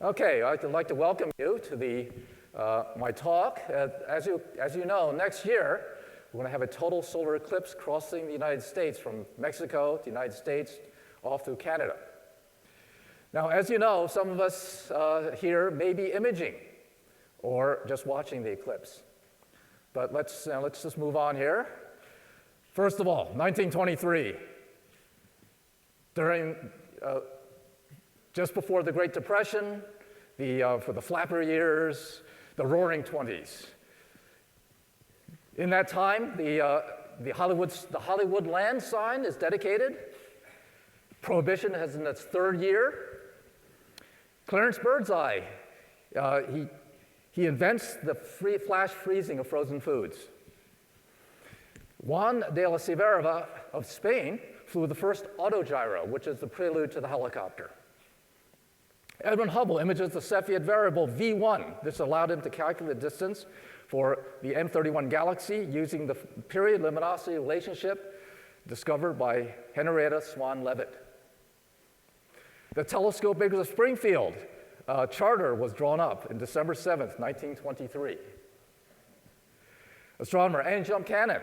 Okay, I'd like to welcome you to my talk. As you know, next year we're going to have a total solar eclipse crossing the United States from Mexico to the United States off through Canada. Now, as you know, some of us here may be imaging or just watching the eclipse. But let's just move on here. First of all, 1923, during just before the Great Depression, for the flapper years, the Roaring '20s. In that time, the Hollywood land sign is dedicated. Prohibition is in its third year. Clarence Birdseye, he invents the flash freezing of frozen foods. Juan de la Cervera of Spain flew the first autogyro, which is the prelude to the helicopter. Edwin Hubble images the Cepheid variable V1. This allowed him to calculate the distance for the M31 galaxy using the period luminosity relationship discovered by Henrietta Swan Leavitt. The telescope makers of Springfield charter was drawn up in December 7th, 1923. Astronomer Anselm Cannon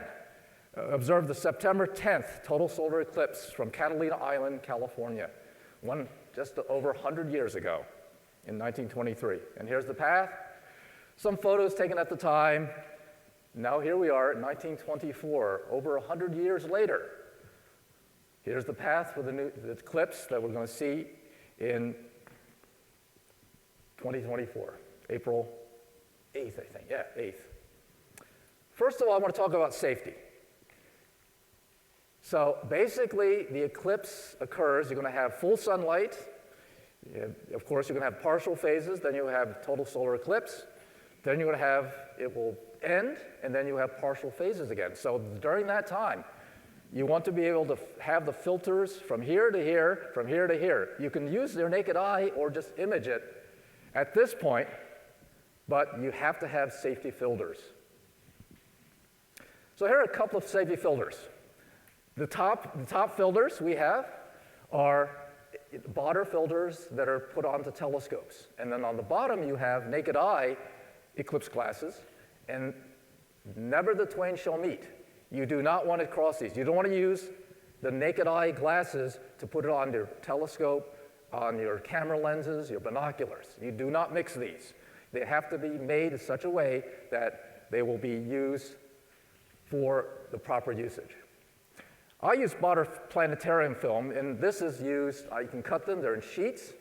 observed the September 10th total solar eclipse from Catalina Island, California, one just over 100 years ago in 1923. And here's the path. Some photos taken at the time. Now here we are in 1924, over 100 years later. Here's the path for the eclipse that we're going to see in 2024, April 8th, I think. Yeah, 8th. First of all, I want to talk about safety. So basically, the eclipse occurs, you're going to have full sunlight. Of course, you're going to have partial phases, then you'll have total solar eclipse. Then you're going to have, it will end, and then you have partial phases again. So during that time, you want to be able to have the filters from here to here, from here to here. You can use your naked eye or just image it at this point, but you have to have safety filters. So here are a couple of safety filters. The top filters we have are Botter filters that are put onto telescopes. And then on the bottom you have naked eye eclipse glasses, and never the twain shall meet. You do not want to cross these. You don't want to use the naked eye glasses to put it on your telescope, on your camera lenses, your binoculars. You do not mix these. They have to be made in such a way that they will be used for the proper usage. I use Botter planetarium film, and this is used, you can cut them, they're in sheets,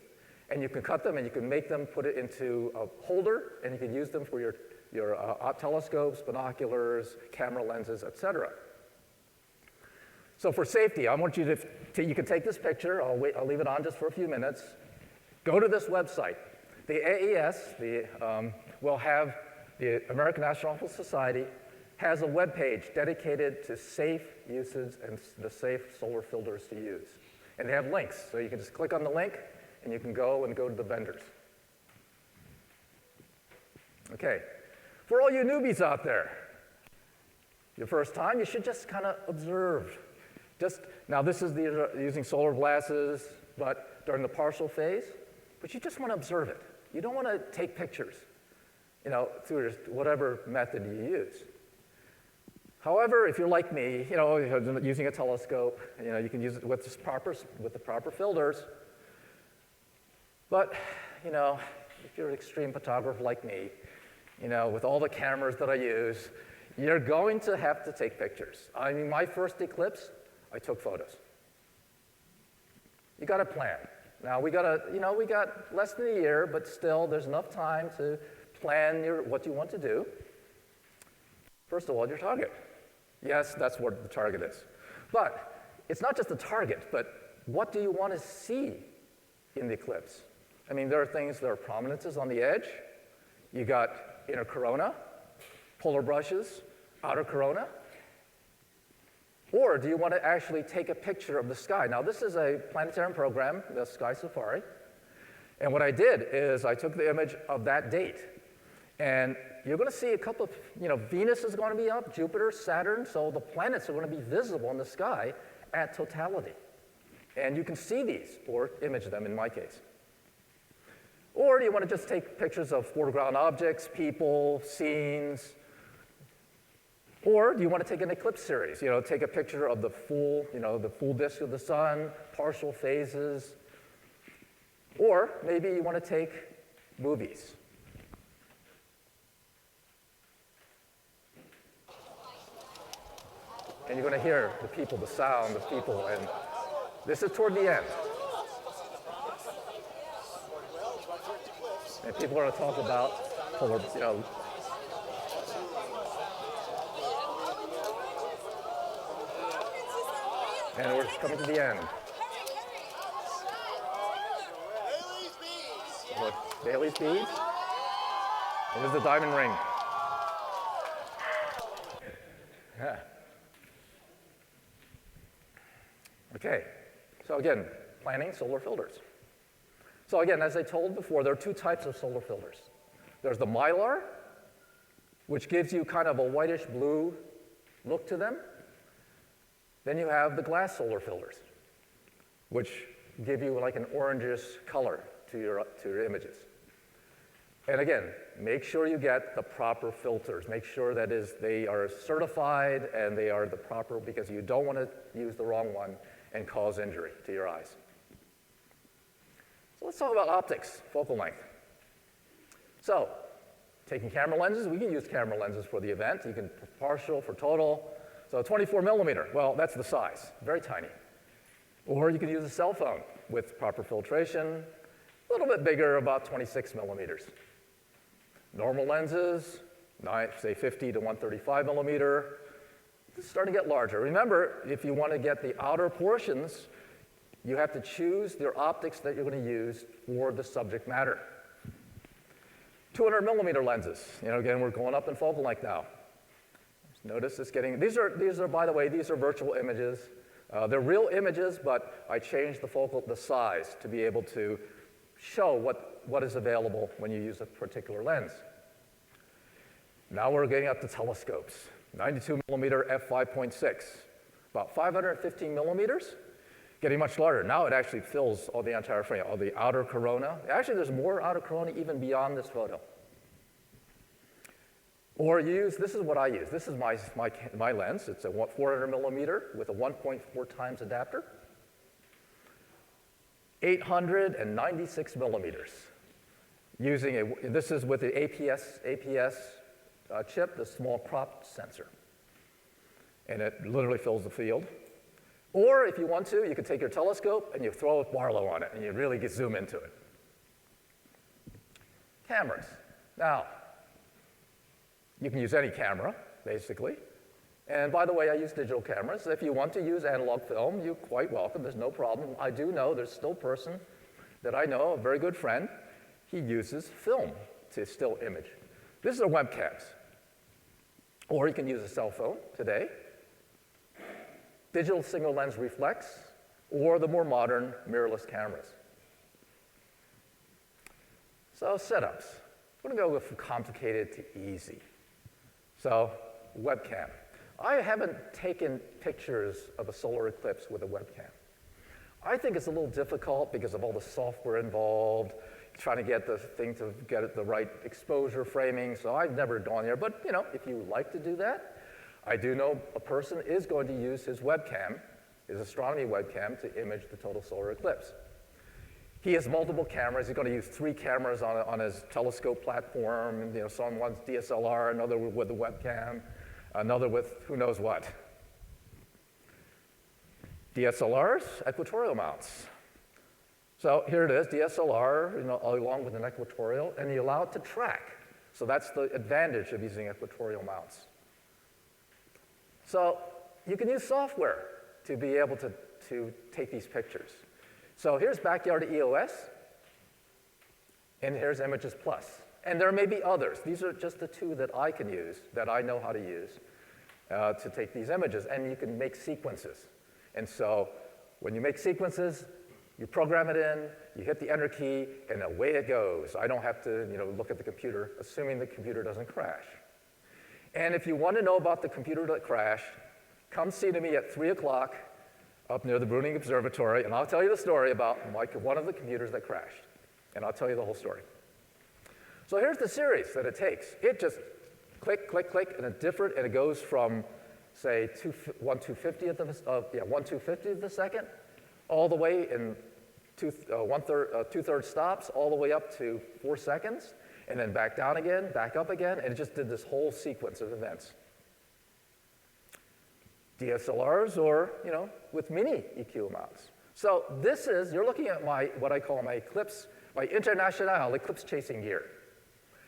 and you can cut them and you can make them, put it into a holder, and you can use them for your telescopes, binoculars, camera lenses, etc. So for safety, I want you you can take this picture, I'll leave it on just for a few minutes. Go to this website. The AES will have, the American Astronomical Society, has a web page dedicated to safe usage and the safe solar filters to use. And they have links, so you can just click on the link and you can go to the vendors. Okay, for all you newbies out there, your first time, you should just kind of observe. Now this is using solar glasses, but during the partial phase, but you just want to observe it. You don't want to take pictures, through whatever method you use. However, if you're like me, using a telescope, you can use it with the proper filters. But, if you're an extreme photographer like me, with all the cameras that I use, you're going to have to take pictures. I mean, my first eclipse, I took photos. You got to plan. Now we got less than a year, but still, there's enough time to plan what you want to do. First of all, your target. Yes, that's what the target is. But it's not just the target, but what do you want to see in the eclipse? I mean, there are prominences on the edge. You got inner corona, polar brushes, outer corona. Or do you want to actually take a picture of the sky? Now, this is a planetarium program, the Sky Safari. And what I did is I took the image of that date. And you're going to see a couple of, Venus is going to be up, Jupiter, Saturn, so the planets are going to be visible in the sky at totality. And you can see these, or image them in my case. Or do you want to just take pictures of foreground objects, people, scenes? Or do you want to take an eclipse series? Take a picture of the full disk of the sun, partial phases. Or maybe you want to take movies. And you're going to hear the people, the sound of people, and this is toward the end. And people are going to talk about polar, and we're coming to the end. Bailey's beads. And there's the diamond ring. Yeah. Okay, so again, planning solar filters. So again, as I told before, there are two types of solar filters. There's the mylar, which gives you kind of a whitish blue look to them. Then you have the glass solar filters, which give you like an orangish color to your images. And again, make sure you get the proper filters. Make sure that they are certified and they are the proper, because you don't want to use the wrong one and cause injury to your eyes. So let's talk about optics, focal length. So, taking camera lenses, we can use camera lenses for the event. You can partial for total. So 24 millimeter, well, that's the size, very tiny. Or you can use a cell phone with proper filtration, a little bit bigger, about 26 millimeters. Normal lenses, say 50 to 135 millimeter, it's starting to get larger. Remember, if you want to get the outer portions, you have to choose your optics that you're going to use for the subject matter. 200 millimeter lenses, again, we're going up in focal length now. Notice it's getting, these are, by the way, these are virtual images. They're real images, but I changed the size to be able to show what is available when you use a particular lens. Now we're getting up to telescopes. 92 millimeter f5.6, about 515 millimeters, getting much larger. Now it actually fills all the entire frame, all the outer corona. Actually, there's more outer corona even beyond this photo. Or this is what I use. This is my lens. It's a 400 millimeter with a 1.4 times adapter. 896 millimeters. This is with the APS chip, the small crop sensor. And it literally fills the field. Or if you want to, you could take your telescope and you throw a Barlow on it and you really zoom into it. Cameras. Now, you can use any camera, basically. And by the way, I use digital cameras. If you want to use analog film, you're quite welcome. There's no problem. I do know there's still a person that I know, a very good friend, he uses film to still image. These are webcams. Or you can use a cell phone today. Digital single lens reflex, or the more modern mirrorless cameras. So setups. I'm going to go with complicated to easy. So webcam. I haven't taken pictures of a solar eclipse with a webcam. I think it's a little difficult because of all the software involved, trying to get the thing to get it the right exposure framing, so I've never gone there. But if you like to do that, I do know a person is going to use his webcam, his astronomy webcam, to image the total solar eclipse. He has multiple cameras. He's going to use 3 cameras on his telescope platform. Some one's DSLR, another with the webcam, another with who knows what. DSLRs, equatorial mounts. So here it is, DSLR, along with an equatorial, and you allow it to track. So that's the advantage of using equatorial mounts. So you can use software to be able to take these pictures. So here's Backyard EOS, and here's Images Plus. And there may be others. These are just the 2 that I can use, that I know how to use to take these images. And you can make sequences. And so when you make sequences, you program it in, you hit the enter key, and away it goes. I don't have to look at the computer, assuming the computer doesn't crash. And if you want to know about the computer that crashed, come see me at 3 o'clock up near the Bruning Observatory, and I'll tell you the story about one of the computers that crashed. And I'll tell you the whole story. So here's the series that it takes. It just click, click, click, and it goes from, say, 1/250th of a second, all the way in two-thirds stops, all the way up to 4 seconds, and then back down again, back up again, and it just did this whole sequence of events. DSLRs or, with mini EQ amounts. So this is, you're looking at what I call my Eclipse, my International Eclipse chasing gear.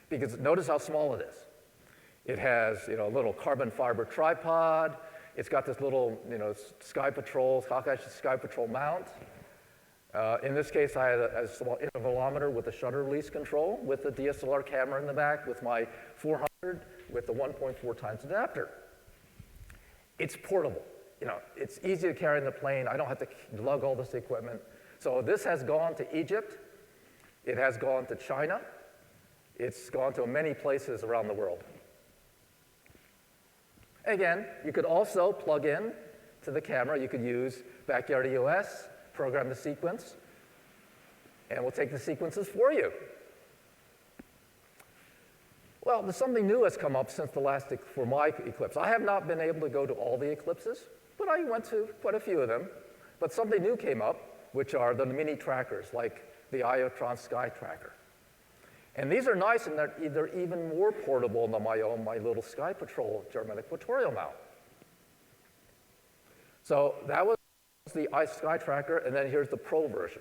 Because notice how small it is. It has, a little carbon fiber tripod. It's got this little, Sky Patrol mount. In this case, I had a small intervalometer with a shutter release control with the DSLR camera in the back with my 400 with the 1.4 times adapter. It's portable. It's easy to carry in the plane. I don't have to lug all this equipment. So this has gone to Egypt. It has gone to China. It's gone to many places around the world. Again, you could also plug in to the camera. You could use Backyard EOS, program the sequence, and we'll take the sequences for you. Well, there's something new has come up since the last, for my Eclipse. I have not been able to go to all the eclipses, but I went to quite a few of them. But something new came up, which are the mini trackers, like the Iotron Sky Tracker. And these are nice in that they're even more portable than my little Sky Patrol German equatorial mount. So that was the Sky Tracker, and then here's the Pro version.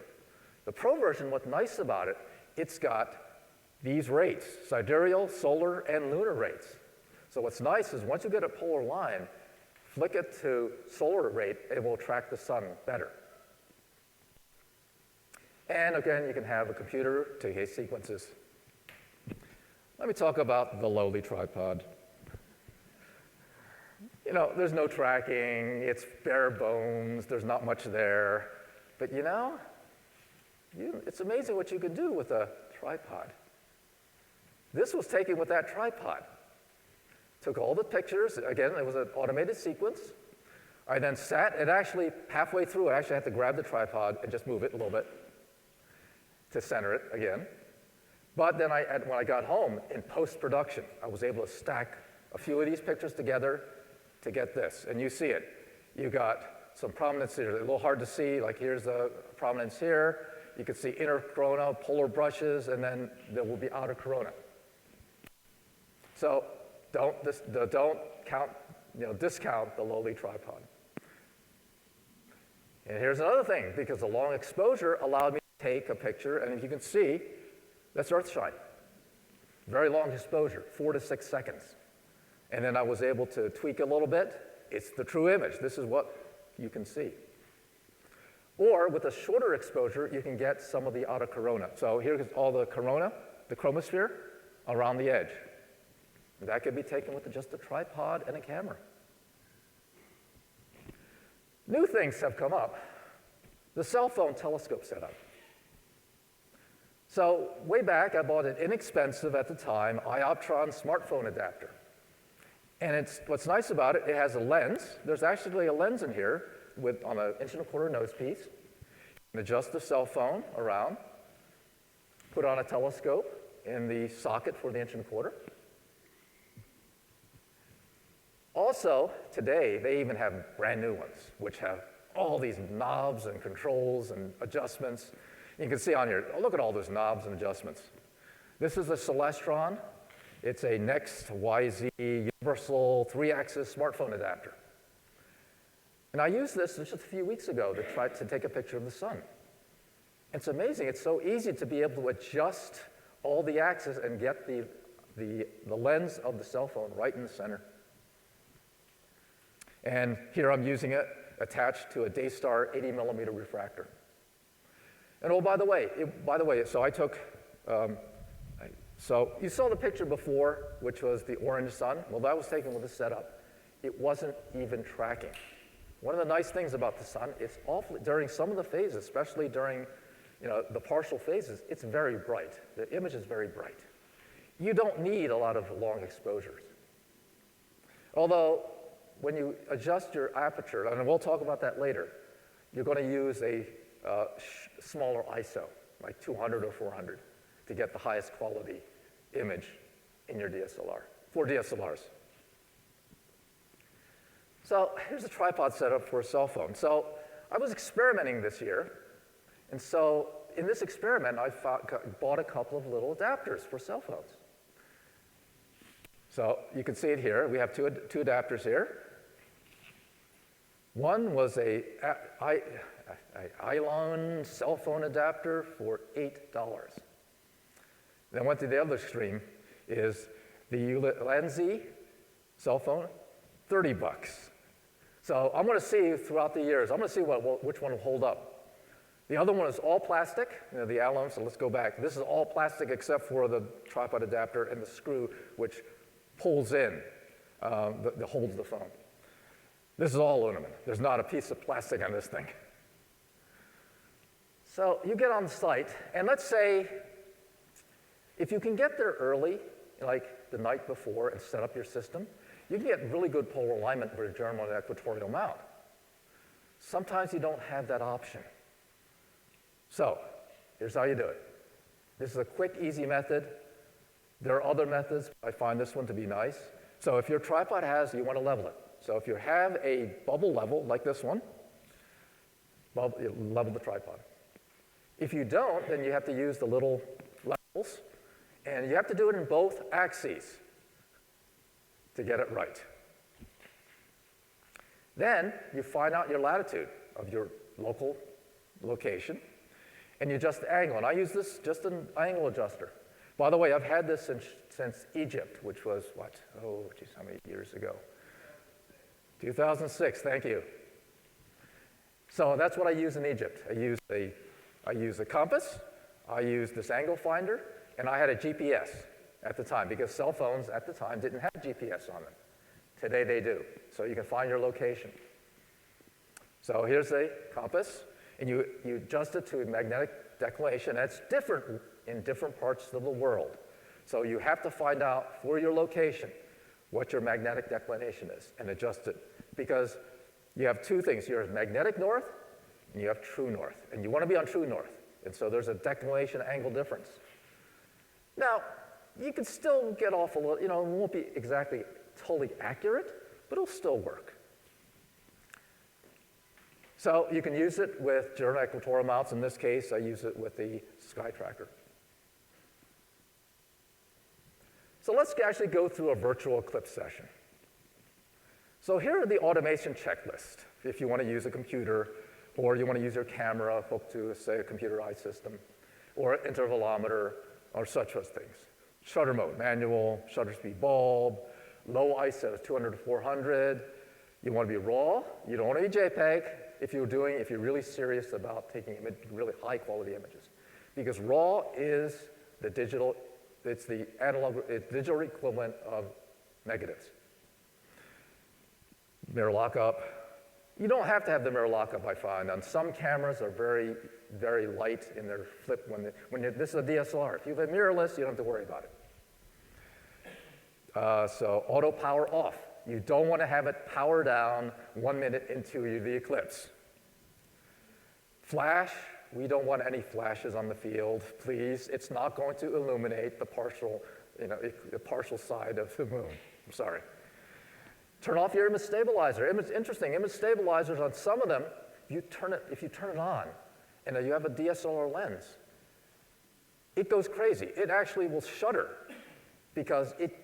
The Pro version, what's nice about it, it's got these rates, sidereal, solar, and lunar rates. So what's nice is once you get a polar line, flick it to solar rate, it will track the sun better. And again, you can have a computer to take sequences. Let me talk about the lowly tripod. There's no tracking, it's bare bones, there's not much there. But it's amazing what you can do with a tripod. This was taken with that tripod. Took all the pictures, again, it was an automated sequence. I then sat, and actually, halfway through, I actually had to grab the tripod and just move it a little bit to center it again. But then when I got home, in post-production, I was able to stack a few of these pictures together to get this. And you see it. You got some prominence here. A little hard to see, like here's a prominence here. You can see inner corona, polar brushes, and then there will be outer corona. So don't discount the lowly tripod. And here's another thing, because the long exposure allowed me to take a picture, and if you can see, that's Earthshine. Very long exposure, 4 to 6 seconds. And then I was able to tweak a little bit. It's the true image. This is what you can see. Or with a shorter exposure, you can get some of the outer corona. So here's all the corona, the chromosphere, around the edge. That could be taken with just a tripod and a camera. New things have come up. The cell phone telescope setup. So way back, I bought an inexpensive, at the time, Iotron smartphone adapter. And what's nice about it, it has a lens. There's actually a lens in here on an 1.25" nose piece. You can adjust the cell phone around, put on a telescope in the socket for the 1.25". Also, today, they even have brand new ones, which have all these knobs and controls and adjustments. You can see on here, look at all those knobs and adjustments. This is a Celestron. It's a Next YZ universal 3-axis smartphone adapter. And I used this just a few weeks ago to try to take a picture of the sun. It's amazing. It's so easy to be able to adjust all the axes and get the lens of the cell phone right in the center. And here I'm using it attached to a Daystar 80mm refractor. And oh, by the way, so I took, so you saw the picture before, which was the orange sun. Well, that was taken with a setup. It wasn't even tracking. One of the nice things about the sun is during some of the phases, especially during the partial phases, it's very bright. The image is very bright. You don't need a lot of long exposures. Although, when you adjust your aperture, and we'll talk about that later, you're going to use a smaller ISO. like 200 or 400 to get the highest quality image in your DSLR, for DSLRs. So here's a tripod setup for a cell phone. So I was experimenting this year, and so in this experiment, I bought a couple of little adapters for cell phones. So you can see it here. We have two adapters here. One was a Ilon cell phone adapter for $8. Then went to the other extreme is the Ulanzi cell phone, $30. So I'm going to see throughout the years, I'm going to see which one will hold up. The other one is all plastic, the Alum, so let's go back. This is all plastic except for the tripod adapter and the screw which pulls in, that holds the phone. This is all aluminum. There's not a piece of plastic on this thing. So you get on the site, and let's say if you can get there early, like the night before, and set up your system, you can get really good polar alignment for a German equatorial mount. Sometimes you don't have that option. So here's how you do it. This is a quick, easy method. There are other methods, but I find this one to be nice. So if your tripod you want to level it. So if you have a bubble level like this one, level the tripod. If you don't, then you have to use the little levels, and you have to do it in both axes to get it right. Then you find out your latitude of your local location, and you adjust the angle. And I use this just an angle adjuster. By the way, I've had this since Egypt, which was what? Oh, geez, how many years ago? 2006, thank you. So that's what I use in Egypt. I use a compass, I use this angle finder, and I had a GPS at the time, because cell phones at the time didn't have GPS on them. Today they do, so you can find your location. So here's a compass, and you adjust it to a magnetic declination. That's different in different parts of the world. So you have to find out for your location what your magnetic declination is and adjust it, because you have two things. You have magnetic north and you have true north, and you want to be on true north, and so there's a declination angle difference. Now, you can still get off a little, it won't be exactly totally accurate, but it'll still work. So you can use it with German equatorial mounts. In this case, I use it with the Sky Tracker. So let's actually go through a virtual Eclipse session. So here are the automation checklist. If you want to use a computer, or you want to use your camera hooked to, say, a computerized system, or an intervalometer, or such things. Shutter mode, manual, shutter speed bulb, low ISO 200 to 400. You want to be RAW. You don't want to be JPEG if you're really serious about taking really high quality images. Because RAW is the digital, it's the digital equivalent of negatives. Mirror lockup. You don't have to have the mirror lockup, I find. On some cameras are very, very light in their flip. This is a DSLR. If you have a mirrorless, you don't have to worry about it. So auto power off. You don't want to have it power down 1 minute into the Eclipse. Flash, we don't want any flashes on the field, please. It's not going to illuminate the partial side of the moon. I'm sorry. Turn off your image stabilizer. Interesting, image stabilizers on some of them, if you turn it on and you have a DSLR lens, it goes crazy. It actually will shutter because it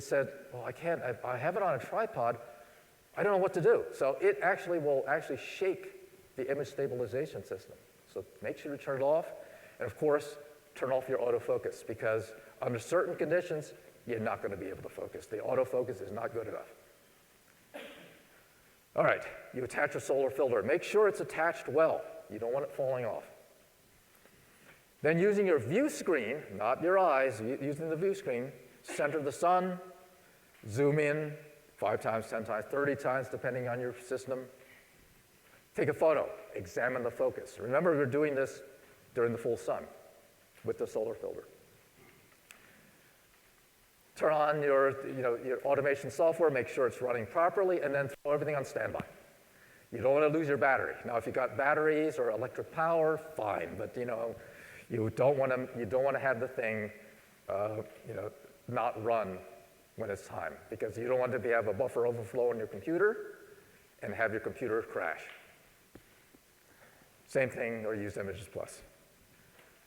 said, well, I have it on a tripod, I don't know what to do. So it will shake the image stabilization system. So make sure to turn it off, and of course, turn off your autofocus, because under certain conditions, you're not going to be able to focus. The autofocus is not good enough. All right, you attach a solar filter. Make sure it's attached well. You don't want it falling off. Then using your view screen, not your eyes, using the view screen, center the sun, zoom in 5 times, 10 times, 30 times, depending on your system. Take a photo, examine the focus. Remember, we're doing this during the full sun with the solar filter. Turn on your automation software, make sure it's running properly, and then throw everything on standby. You don't want to lose your battery. Now, if you've got batteries or electric power, fine, but You don't want to have the thing not run when it's time, because you don't want to have a buffer overflow on your computer and have your computer crash. Same thing, or use Images Plus.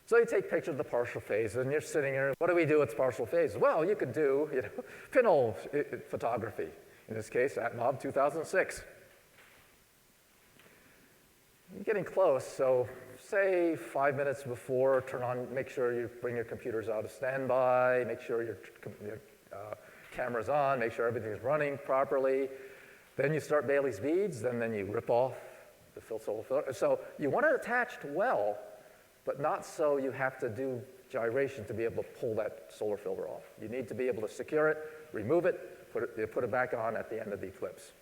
So you take pictures of the partial phase, and you're sitting here, what do we do with partial phase? Well, you could do pinhole photography, in this case, at Mob 2006. You're getting close, so say 5 minutes before, make sure you bring your computers out of standby, make sure your camera's on, make sure everything's running properly. Then you start Bailey's beads, and then you rip off the solar filter. So you want it attached well, but not so you have to do gyration to be able to pull that solar filter off. You need to be able to secure it, remove it, put it back on at the end of the Eclipse.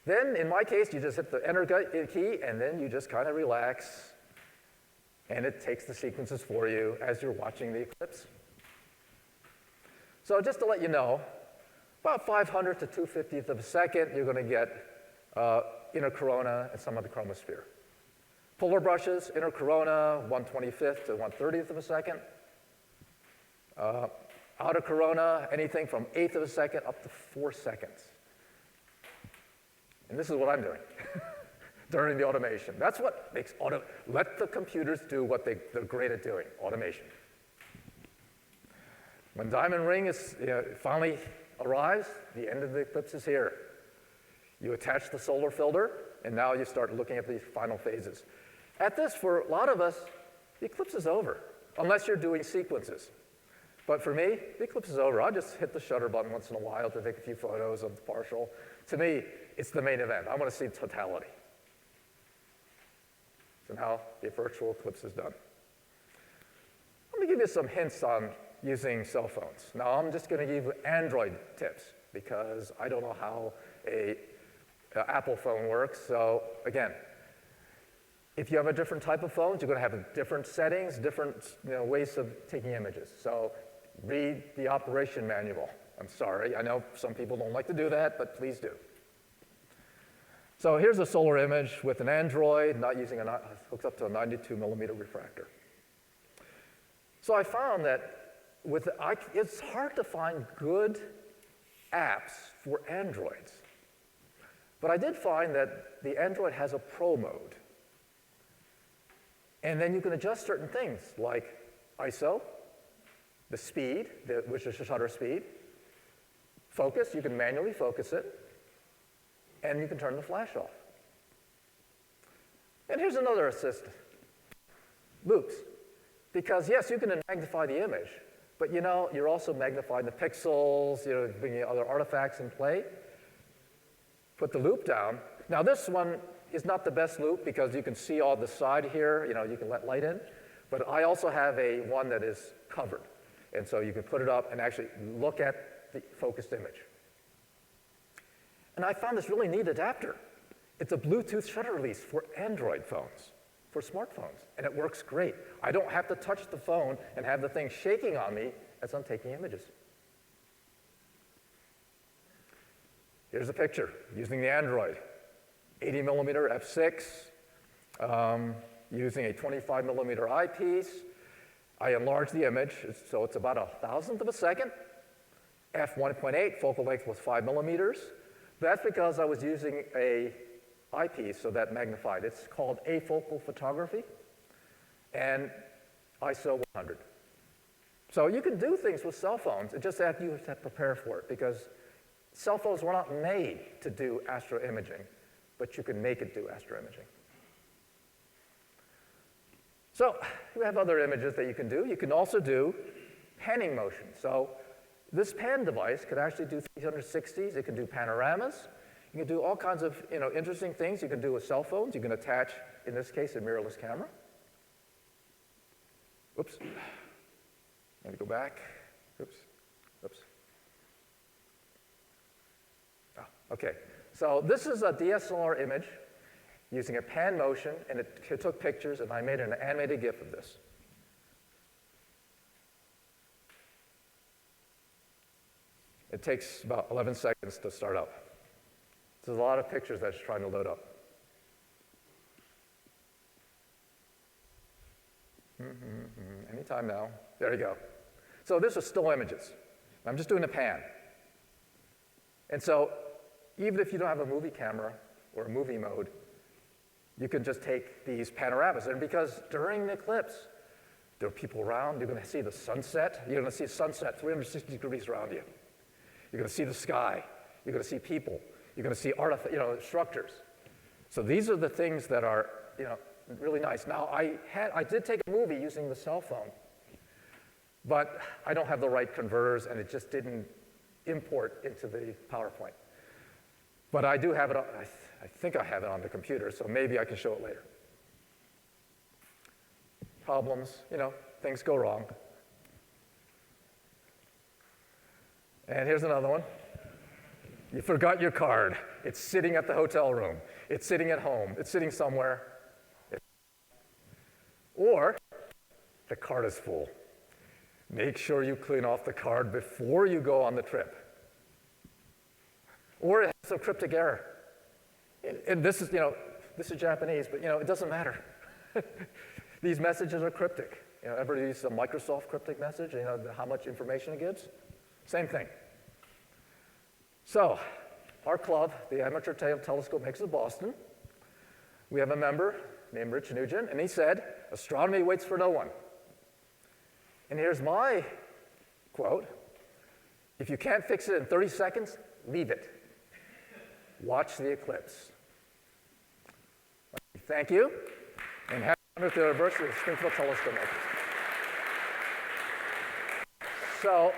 Then, in my case, you just hit the Enter key, and then you just kind of relax, and it takes the sequences for you as you're watching the Eclipse. So just to let you know, about 500 to 2/50th of a second, you're going to get inner corona and some of the chromosphere. Polar brushes, inner corona, 1/25th to 1/30th of a second. Outer corona, anything from 1/8 of a second up to 4 seconds. And this is what I'm doing during the automation. That's what makes let the computers do what they're great at doing, automation. When Diamond Ring finally arrives, the end of the Eclipse is here. You attach the solar filter, and now you start looking at the final phases. At this, for a lot of us, the Eclipse is over, unless you're doing sequences. But for me, the Eclipse is over. I'll just hit the shutter button once in a while to take a few photos of the partial. To me, it's the main event. I want to see totality. So now the virtual Eclipse is done. Let me give you some hints on using cell phones. Now, I'm just going to give you Android tips, because I don't know how an Apple phone works. So again, if you have a different type of phones, you're going to have different settings, different ways of taking images. So read the operation manual. I'm sorry, I know some people don't like to do that, but please do. So here's a solar image with an Android, not using hooked up to a 92 millimeter refractor. So I found that it's hard to find good apps for Androids. But I did find that the Android has a Pro mode. And then you can adjust certain things like ISO, the speed, which is the shutter speed, focus, you can manually focus it, and you can turn the flash off. And here's another assist, loops. Because yes, you can magnify the image, but you're also magnifying the pixels, bringing other artifacts in play. Put the loop down. Now this one is not the best loop because you can see all the side here, you can let light in. But I also have one that is covered. And so you can put it up and actually look at the focused image. And I found this really neat adapter. It's a Bluetooth shutter release for Android phones, for smartphones, and it works great. I don't have to touch the phone and have the thing shaking on me as I'm taking images. Here's a picture using the Android. 80 millimeter f6, using a 25 millimeter eyepiece. I enlarged the image, so it's about 1,000th of a second. f1.8, focal length was 5 millimeters. That's because I was using a eyepiece, so that magnified. It's called afocal photography, and ISO 100. So you can do things with cell phones, it's just that you have to prepare for it, because cell phones were not made to do astroimaging, but you can make it do astroimaging. So we have other images that you can do. You can also do panning motion. So this pan device could actually do 360s. It can do panoramas. You can do all kinds of interesting things you can do with cell phones. You can attach, in this case, a mirrorless camera. Oops. Let me go back. Oops. Oops. Oh, okay. So this is a DSLR image using a pan motion, and it took pictures, and I made an animated GIF of this. It takes about 11 seconds to start up. There's a lot of pictures that's trying to load up. Anytime now. There you go. So this is still images. I'm just doing a pan. And so even if you don't have a movie camera or a movie mode, you can just take these panoramas. And because during the eclipse, there are people around, you're going to see the sunset. You're going to see sunset 360 degrees around you. You're going to see the sky. You're going to see people. You're going to see structures. So these are the things that are, really nice. Now, I did take a movie using the cell phone, but I don't have the right converters, and it just didn't import into the PowerPoint. But I do have it, I think I have it on the computer, so maybe I can show it later. Problems, things go wrong. And here's another one. You forgot your card. It's sitting at the hotel room. It's sitting at home. It's sitting somewhere. Or the card is full. Make sure you clean off the card before you go on the trip. Or it has a cryptic error. And this is, this is Japanese, but it doesn't matter. These messages are cryptic. Everybody uses a Microsoft cryptic message, how much information it gives. Same thing. So, our club, the Amateur Telescope Makers of Boston, we have a member named Rich Nugent, and he said, "Astronomy waits for no one." And here's my quote: "If you can't fix it in 30 seconds, leave it. Watch the eclipse." Thank you, and happy 100th anniversary of Springfield Telescope Makers. So,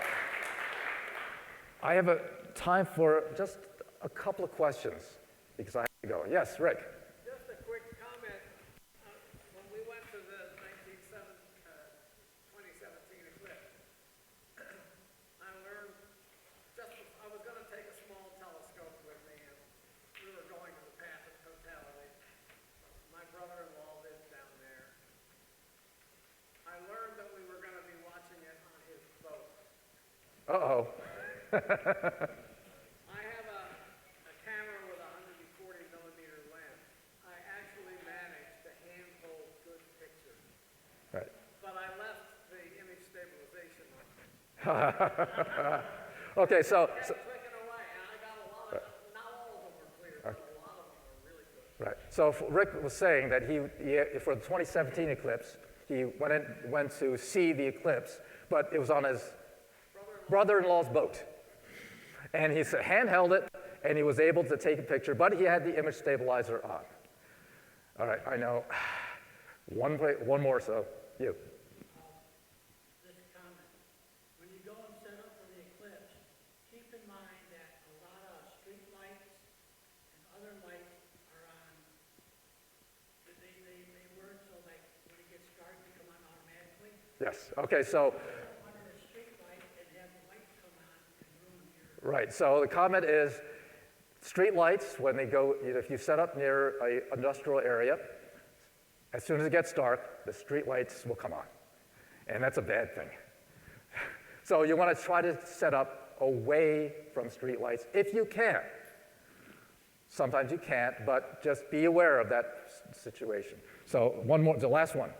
I have time for just a couple of questions, because I have to go. Yes, Rick? Just a quick comment. When we went to the 2017 eclipse, I learned I was going to take a small telescope with me, and we were going to the path of totality. My brother-in-law lived down there. I learned that we were going to be watching it on his boat. Uh-oh. I have a camera with a 140 millimeter lens. I actually managed to hand hold good pictures. Right. But I left the image stabilization on. Okay, so Clicking away, and I got a lot of, not all of them were clear, but a lot of them were really good. right. So Rick was saying that he for the 2017 eclipse, he went to see the eclipse, but it was on his brother-in-law's boat. And he handheld it, and he was able to take a picture, but he had the image stabilizer on. All right, I know. One more, so you. This comment. When you go and set up for the eclipse, keep in mind that a lot of street lights and other lights are on. They work so like when it gets dark, they come on automatically. Yes, okay, so. Right, so the comment is street lights, when they go, if you set up near an industrial area, as soon as it gets dark, the street lights will come on. And that's a bad thing. So you want to try to set up away from street lights if you can. Sometimes you can't, but just be aware of that situation. So one more, the last one.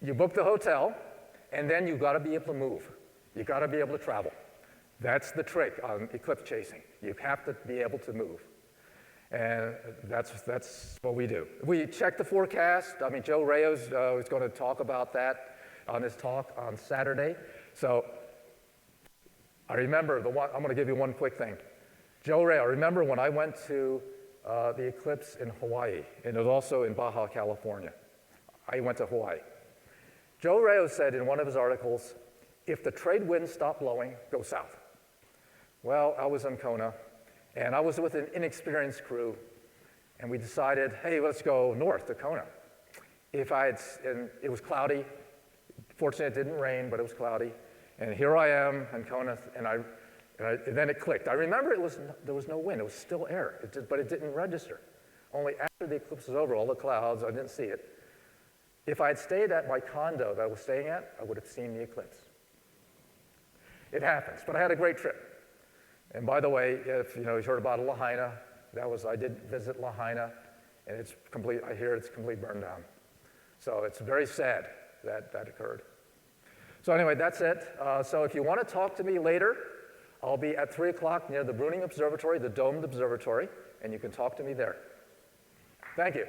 You book the hotel, and then you've got to be able to move. You've got to be able to travel. That's the trick on eclipse chasing. You have to be able to move. And that's what we do. We check the forecast. I mean, Joe Reyes is going to talk about that on his talk on Saturday. So I remember I'm going to give you one quick thing. Joe Reyes, I remember when I went to the eclipse in Hawaii, and it was also in Baja, California. I went to Hawaii. Joe Reyes said in one of his articles, if the trade winds stop blowing, go south. Well, I was in Kona, and I was with an inexperienced crew, and we decided, hey, let's go north to Kona. And it was cloudy. Fortunately, it didn't rain, but it was cloudy. And here I am in Kona, and then it clicked. I remember there was no wind. It was still air, but it didn't register. Only after the eclipse was over, all the clouds, I didn't see it. If I had stayed at my condo that I was staying at, I would have seen the eclipse. It happens, but I had a great trip. And by the way, if you've heard about Lahaina, I did visit Lahaina, and it's complete. I hear it's complete burn down. So it's very sad that that occurred. So anyway, that's it. So if you want to talk to me later, I'll be at 3 o'clock near the Bruning Observatory, the domed observatory, and you can talk to me there. Thank you.